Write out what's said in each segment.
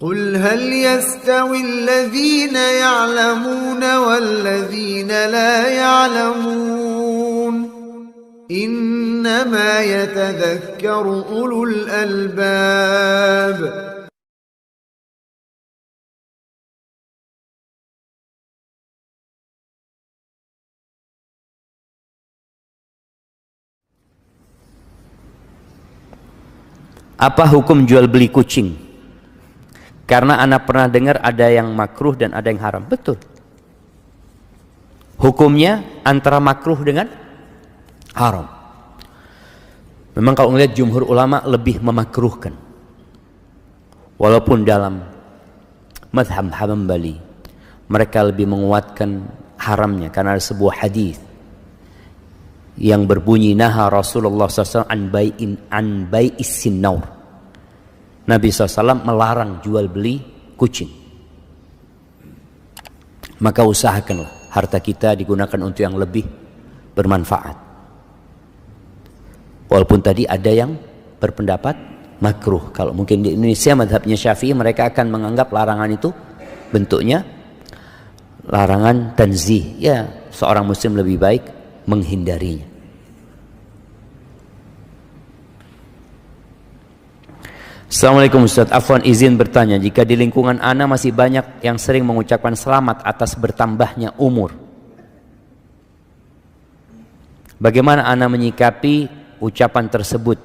قل هل يستوي الذين يعلمون والذين لا يعلمون إنما يتذكر أولو الألباب. Apa hukum jual beli kucing? Karena anak pernah dengar ada yang makruh dan ada yang haram. Betul. Hukumnya antara makruh dengan haram. Memang kalau melihat jumhur ulama lebih memakruhkan. Walaupun dalam mazhab Hambali mereka lebih menguatkan haramnya karena ada sebuah hadis yang berbunyi naha Rasulullah SAW an bai'is sinnaur. Nabi SAW melarang jual beli kucing. Maka usahakanlah harta kita digunakan untuk yang lebih bermanfaat. Walaupun tadi ada yang berpendapat makruh. Kalau mungkin di Indonesia madhabnya Syafi'i, mereka akan menganggap larangan itu bentuknya larangan tanzih. Ya, seorang muslim lebih baik menghindarinya. Assalamualaikum Ustaz, afwan izin bertanya, jika di lingkungan ana masih banyak yang sering mengucapkan selamat atas bertambahnya umur, bagaimana ana menyikapi ucapan tersebut?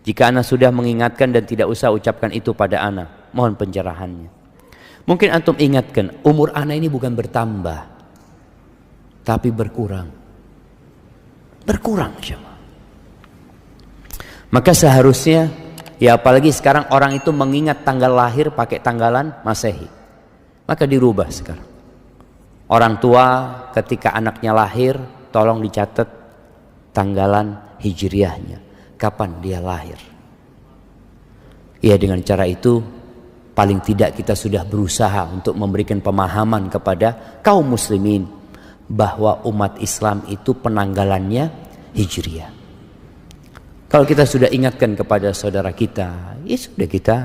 Jika ana sudah mengingatkan dan tidak usah ucapkan itu pada ana, mohon pencerahannya. Mungkin antum ingatkan, umur ana ini bukan bertambah, tapi berkurang. Berkurang, jemaah. Maka seharusnya, ya apalagi sekarang orang itu mengingat tanggal lahir pakai tanggalan Masehi, maka dirubah sekarang. Orang tua ketika anaknya lahir, tolong dicatat tanggalan hijriahnya, kapan dia lahir. Ya, dengan cara itu paling tidak kita sudah berusaha untuk memberikan pemahaman kepada kaum muslimin bahwa umat Islam itu penanggalannya hijriah. Kalau kita sudah ingatkan kepada saudara kita, ya sudah, kita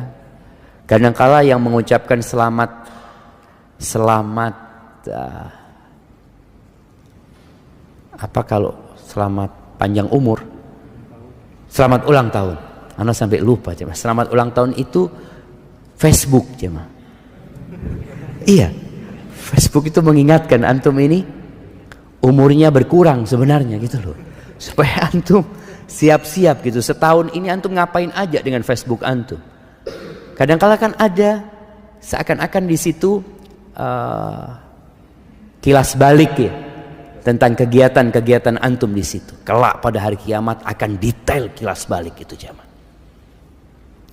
kadangkala yang mengucapkan selamat apa kalau selamat panjang umur, selamat ulang tahun, anak sampai lupa cuma selamat ulang tahun itu Facebook cuma. Iya, Facebook itu mengingatkan antum ini umurnya berkurang sebenarnya gitu loh, supaya antum siap-siap gitu. Setahun ini antum ngapain aja dengan Facebook antum? Kadang-kala kan ada seakan-akan di situ kilas balik ya tentang kegiatan-kegiatan antum di situ. Kelak pada hari kiamat akan detail kilas balik itu jemaah.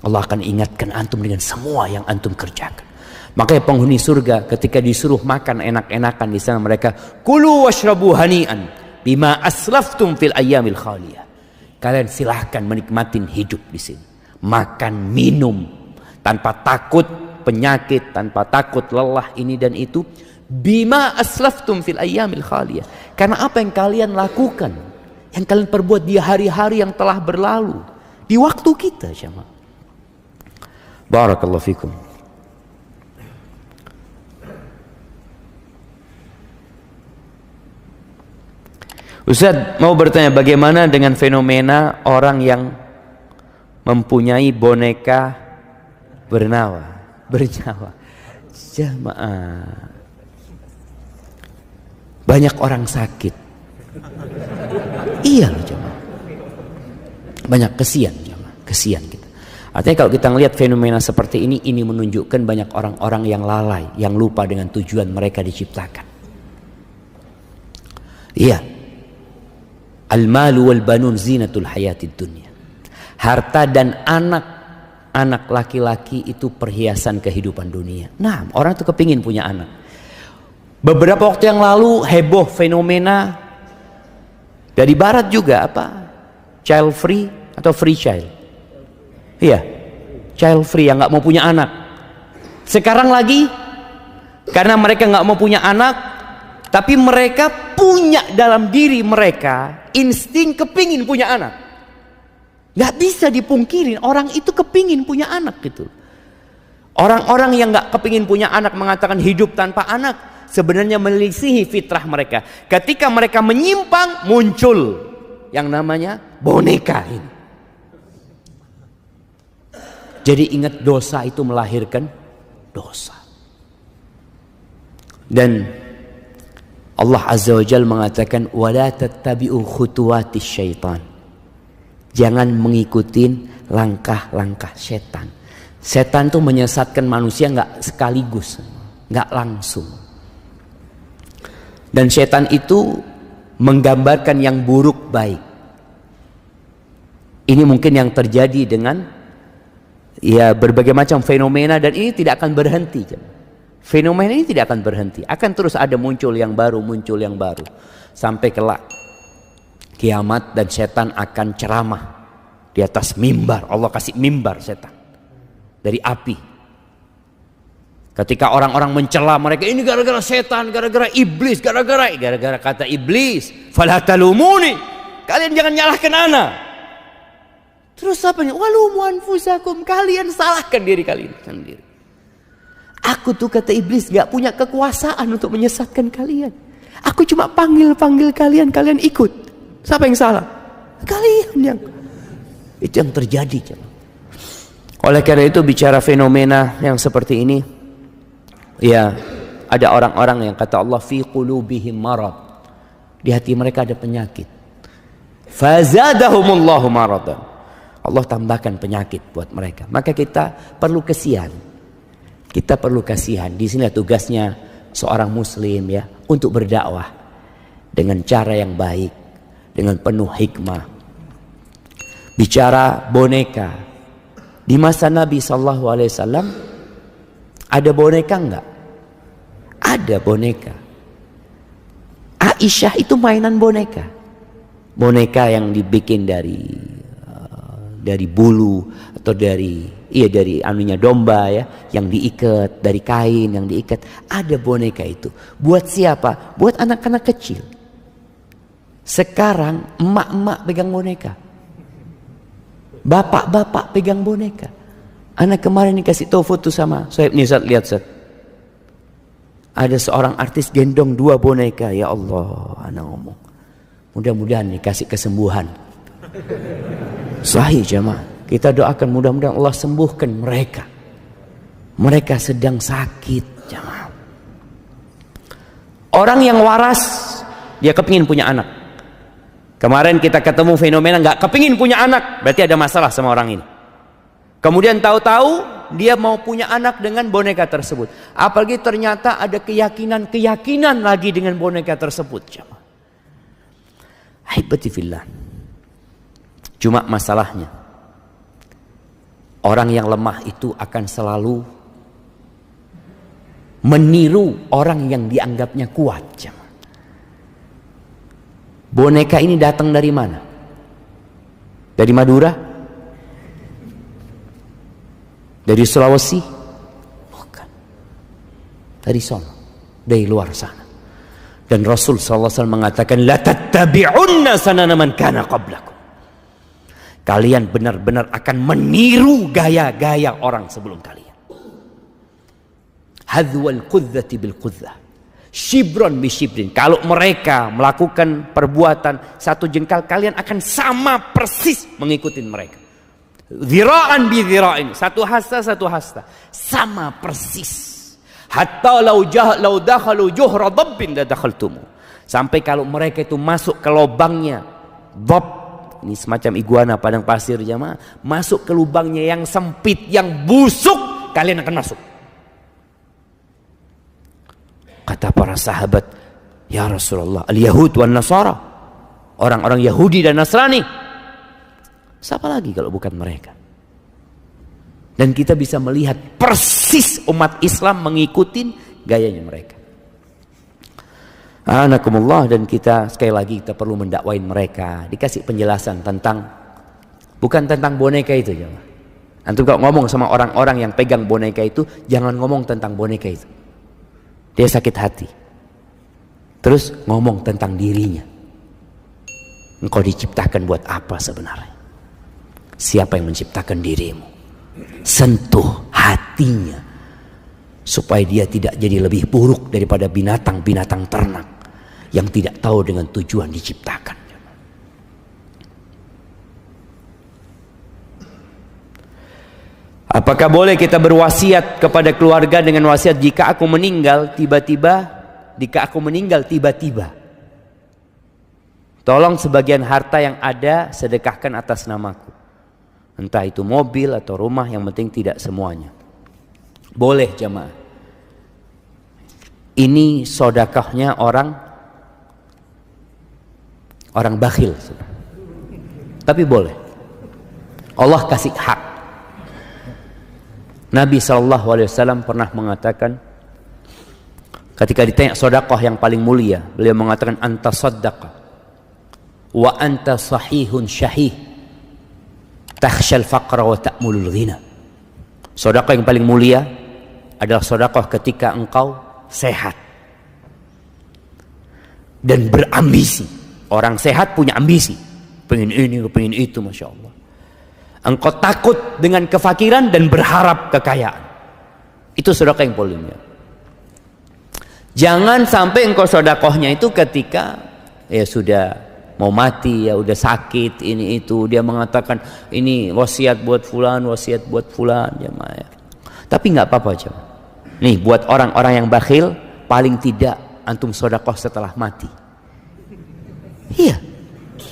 Allah akan ingatkan antum dengan semua yang antum kerjakan. Makanya penghuni surga ketika disuruh makan enak-enakan di sana mereka kulu washrabu hani'an bima aslaftum fil ayyamil khaliyah. Kalian silahkan menikmatin hidup di sini. Makan, minum tanpa takut penyakit, tanpa takut lelah ini dan itu. Bima aslaftum fil ayyamil khaliyah. Karena apa yang kalian lakukan, yang kalian perbuat di hari-hari yang telah berlalu, di waktu kita jemaah. Barakallahu fikum. Ustaz mau bertanya, bagaimana dengan fenomena orang yang mempunyai boneka bernyawa? Jamaah, banyak orang sakit. Iya loh jamaah, banyak kesian jamaah, kesian kita. Artinya kalau kita melihat fenomena seperti ini menunjukkan banyak orang-orang yang lalai, yang lupa dengan tujuan mereka diciptakan. Iya. Al-malu wal banun zinatul hayatid dunya. Harta dan anak laki-laki itu perhiasan kehidupan dunia. Nah, orang tuh kepingin punya anak. Beberapa waktu yang lalu heboh fenomena dari barat juga apa? Child free atau free child? Iya, child free yang nggak mau punya anak. Sekarang lagi karena mereka nggak mau punya anak, tapi mereka punya dalam diri mereka insting kepingin punya anak. Gak bisa dipungkirin orang itu kepingin punya anak gitu. Orang-orang yang gak kepingin punya anak mengatakan hidup tanpa anak, sebenarnya melisihi fitrah mereka. Ketika mereka menyimpang, muncul yang namanya boneka ini. Jadi ingat, dosa itu melahirkan dosa. Dan Allah Azza wa Jalla mengatakan, wala tattabi'u khutuwatis syaitan. Jangan mengikuti langkah-langkah setan. Setan itu menyesatkan manusia nggak sekaligus, nggak langsung. Dan setan itu menggambarkan yang buruk baik. Ini mungkin yang terjadi dengan ya berbagai macam fenomena, dan ini tidak akan berhenti. Fenomena ini tidak akan berhenti, akan terus ada muncul yang baru, sampai kelak kiamat dan setan akan ceramah di atas mimbar. Allah kasih mimbar setan dari api. Ketika orang-orang mencela mereka, ini gara-gara setan, gara-gara iblis, gara-gara kata iblis, fala talumuni, kalian jangan nyalahkan ana. Terus apa nih? Walumu anfusakum, kalian salahkan diri kalian sendiri. Aku tuh, kata iblis, gak punya kekuasaan untuk menyesatkan kalian. Aku cuma panggil kalian, kalian ikut. Siapa yang salah? Kalian yang. Itu yang terjadi. Oleh karena itu, bicara fenomena yang seperti ini, ya ada orang-orang yang kata Allah, fi qulubihim marad, di hati mereka ada penyakit. Fazadahumullahu maradan, Allah tambahkan penyakit buat mereka. Maka kita perlu kasihan. Kita perlu kasihan. Di sini tugasnya seorang muslim ya, untuk berdakwah dengan cara yang baik, dengan penuh hikmah. Bicara boneka, di masa Nabi SAW ada boneka enggak? Ada boneka. Aisyah itu mainan boneka. Boneka yang dibikin dari bulu atau dari anunya domba ya, yang diikat, dari kain yang diikat. Ada boneka itu. Buat siapa? Buat anak-anak kecil. Sekarang emak-emak pegang boneka, bapak-bapak pegang boneka. Anak kemarin dikasih tahu foto sama Soeb nih, Zat, lihat Zat. Ada seorang artis gendong 2 boneka. Ya Allah, anak ngomong, mudah-mudahan dikasih kesembuhan. Sahih jemaah. Kita doakan mudah-mudahan Allah sembuhkan mereka. Mereka sedang sakit jemaah. Orang yang waras, dia kepingin punya anak. Kemarin kita ketemu fenomena nggak kepingin punya anak, berarti ada masalah sama orang ini. Kemudian tahu-tahu dia mau punya anak dengan boneka tersebut. Apalagi ternyata ada keyakinan lagi dengan boneka tersebut jemaah. Ahibati fillah. Cuma masalahnya, orang yang lemah itu akan selalu meniru orang yang dianggapnya kuat. Boneka ini datang dari mana? Dari Madura? Dari Sulawesi? Bukan. Dari sono, dari luar sana. Dan Rasul SAW mengatakan, la tattabi'unna sanana man kana qablakum. Kalian benar-benar akan meniru gaya-gaya orang sebelum kalian. Hadwal qudzati bil qudzah, shibron bi shibrin. Kalau mereka melakukan perbuatan 1 jengkal, kalian akan sama persis mengikuti mereka. Dhira'an bi dhira'in, 1 hasta, sama persis. Hatta law dakhalu juhra dabbin la dakhaltumu. Sampai kalau mereka itu masuk ke lubangnya dhab, ini semacam iguana padang pasir jemaah, masuk ke lubangnya yang sempit, yang busuk, kalian akan masuk. Kata para sahabat, ya Rasulullah, al-Yahud wan Nasara, orang-orang Yahudi dan Nasrani, siapa lagi kalau bukan mereka? Dan kita bisa melihat persis umat Islam mengikuti gayanya mereka. Anakumullah. Dan kita sekali lagi kita perlu mendakwain mereka, dikasih penjelasan tentang, bukan tentang boneka itu. Antum kalau ngomong sama orang-orang yang pegang boneka itu, jangan ngomong tentang boneka itu, dia sakit hati. Terus ngomong tentang dirinya. Engkau diciptakan buat apa sebenarnya? Siapa yang menciptakan dirimu? Sentuh hatinya. supaya dia tidak jadi lebih buruk daripada binatang-binatang ternak yang tidak tahu dengan tujuan diciptakan. Apakah boleh kita berwasiat kepada keluarga dengan wasiat jika aku meninggal tiba-tiba tolong sebagian harta yang ada sedekahkan atas namaku. Entah itu mobil atau rumah, yang penting tidak semuanya. Boleh jemaah. Ini sedekahnya orang bakhil. Tapi boleh. Allah kasih hak. Nabi SAW pernah mengatakan, ketika ditanya sedekah yang paling mulia, beliau mengatakan anta sadaqah wa anta sahihun syahih takhshal faqra wa ta'mulul ghina. Sedekah yang paling mulia adalah sedekah ketika engkau sehat dan berambisi. Orang sehat punya ambisi, pengen ini, pengen itu, Masya Allah. Engkau takut dengan kefakiran dan berharap kekayaan. Itu sedekah yang paling mulia. Jangan sampai engkau sedekahnya itu ketika ya sudah mau mati, ya udah sakit, ini itu, dia mengatakan ini wasiat buat fulan, wasiat buat fulan, jemaah. Tapi nggak apa-apa, jemaah. Nih buat orang-orang yang bakhil, paling tidak antum sedekah setelah mati. Iya,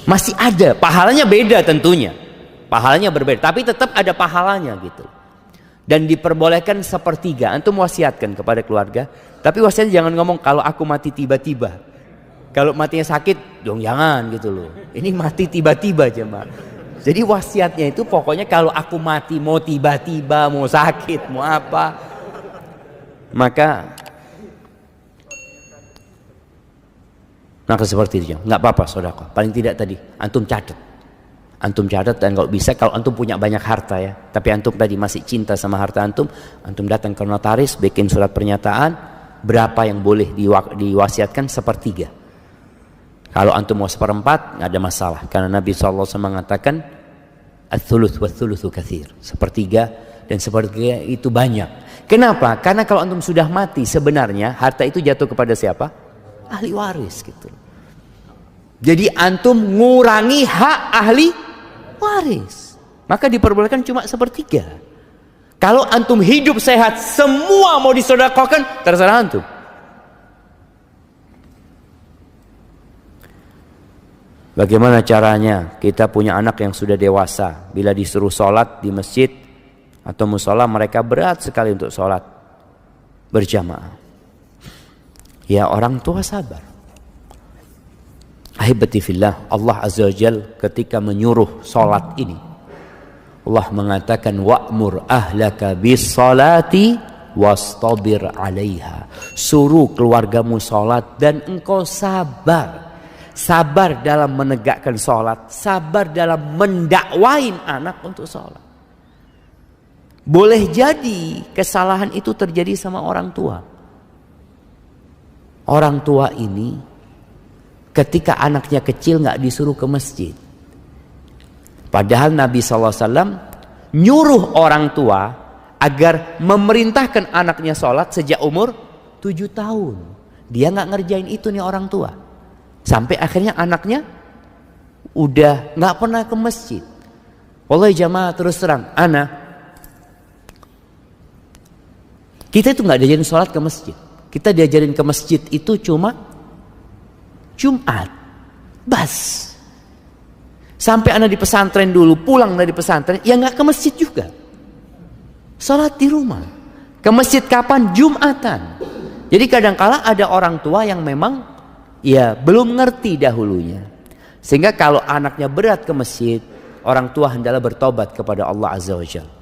masih ada, pahalanya beda tentunya. Pahalanya berbeda, tapi tetap ada pahalanya gitu. Dan diperbolehkan sepertiga. Antum wasiatkan kepada keluarga, tapi wasiatnya jangan ngomong kalau aku mati tiba-tiba. Kalau matinya sakit, dong jangan gitu loh. Ini mati tiba-tiba jemaah. Jadi wasiatnya itu pokoknya kalau aku mati mau tiba-tiba, mau sakit, mau apa, maka seperti itu. Nggak apa-apa sedekah. Paling tidak tadi antum catat. Antum catat, dan kalau bisa, kalau antum punya banyak harta ya, tapi antum tadi masih cinta sama harta antum datang ke notaris, bikin surat pernyataan berapa yang boleh diwasiatkan, sepertiga. Kalau antum mau seperempat nggak ada masalah, karena Nabi SAW mengatakan ats-tsuluts wa-tsulutsu katsir, sepertiga dan sepertiga itu banyak. Kenapa? Karena kalau antum sudah mati sebenarnya harta itu jatuh kepada siapa? Ahli waris gitu. Jadi antum ngurangi hak ahli waris, maka diperbolehkan cuma sepertiga. Kalau antum hidup sehat semua mau disedekahkan, terserah antum. Bagaimana caranya? Kita punya anak yang sudah dewasa, bila disuruh sholat di masjid atau musola mereka berat sekali untuk sholat berjamaah. Ya orang tua sabar. Ahibati fillah, Allah Azza wa Jal ketika menyuruh salat ini, Allah mengatakan wa'mur ahlaka bis salati wastabir 'alaiha. Suruh keluargamu salat dan engkau sabar. Sabar dalam menegakkan salat, sabar dalam mendakwain anak untuk salat. Boleh jadi kesalahan itu terjadi sama orang tua. Orang tua ini ketika anaknya kecil nggak disuruh ke masjid. Padahal Nabi SAW nyuruh orang tua agar memerintahkan anaknya sholat sejak umur 7 tahun. Dia nggak ngerjain itu nih orang tua. Sampai akhirnya anaknya udah nggak pernah ke masjid. Wallahi jamaah terus terang, kita itu nggak diajarin sholat ke masjid. Kita diajarin ke masjid itu cuma Jumat, bas. Sampai anak di pesantren dulu, pulang dari pesantren, ya nggak ke masjid juga. Sholat di rumah. Ke masjid kapan? Jumatan. Jadi kadang-kala ada orang tua yang memang ya belum ngerti dahulunya. Sehingga kalau anaknya berat ke masjid, orang tua hendaklah bertobat kepada Allah Azza wa Jalla.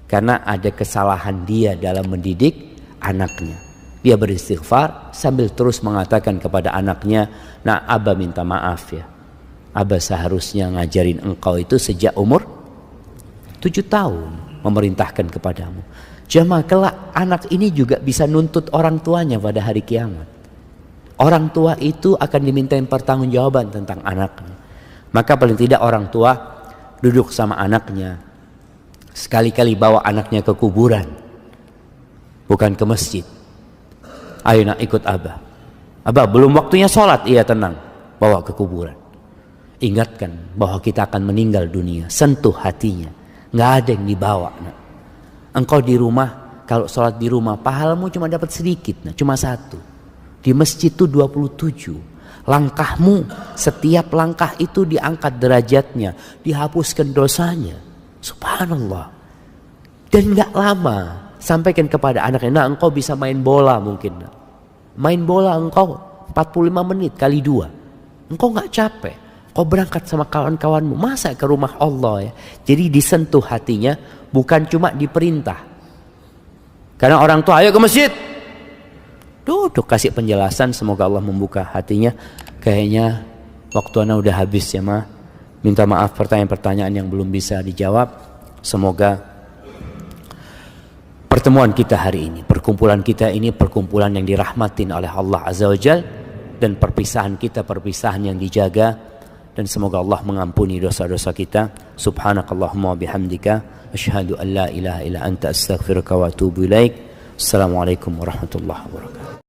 Karena ada kesalahan dia dalam mendidik anaknya. Dia beristighfar sambil terus mengatakan kepada anaknya, nah Abah minta maaf ya. Abah seharusnya ngajarin engkau itu sejak umur 7 tahun. Memerintahkan kepadamu. Jamaah kelak anak ini juga bisa nuntut orang tuanya pada hari kiamat. Orang tua itu akan dimintain pertanggungjawaban tentang anaknya. Maka paling tidak orang tua duduk sama anaknya. Sekali-kali bawa anaknya ke kuburan. bukan ke masjid. Ayo nak ikut Abah. Abah belum waktunya sholat, iya tenang, bawa ke kuburan. Ingatkan bahwa kita akan meninggal dunia, sentuh hatinya, nggak ada yang dibawa. Nak. Engkau di rumah, kalau sholat di rumah, pahalamu cuma dapat sedikit, nak, cuma 1. Di masjid itu 27. Langkahmu, setiap langkah itu diangkat derajatnya, dihapuskan dosanya. Subhanallah. Dan nggak lama, sampaikan kepada anaknya, nah engkau bisa main bola mungkin. Nah. Main bola engkau 45 menit kali 2. Engkau nggak capek. Kau berangkat sama kawan-kawanmu, masa ke rumah Allah ya. Jadi disentuh hatinya, bukan cuma diperintah. Karena orang tua, ayo ke masjid. Duduk kasih penjelasan, semoga Allah membuka hatinya. Kayaknya waktu anak udah habis ya Ma. Minta maaf pertanyaan-pertanyaan yang belum bisa dijawab. Semoga pertemuan kita hari ini, perkumpulan kita ini perkumpulan yang dirahmatin oleh Allah Azza wa Jal, dan perpisahan kita perpisahan yang dijaga, dan semoga Allah mengampuni dosa-dosa kita. Subhanakallahumma bihamdika asyhadu an la ilaha illa anta astaghfiruka wa atubu ilaik. Assalamualaikum warahmatullahi wabarakatuh.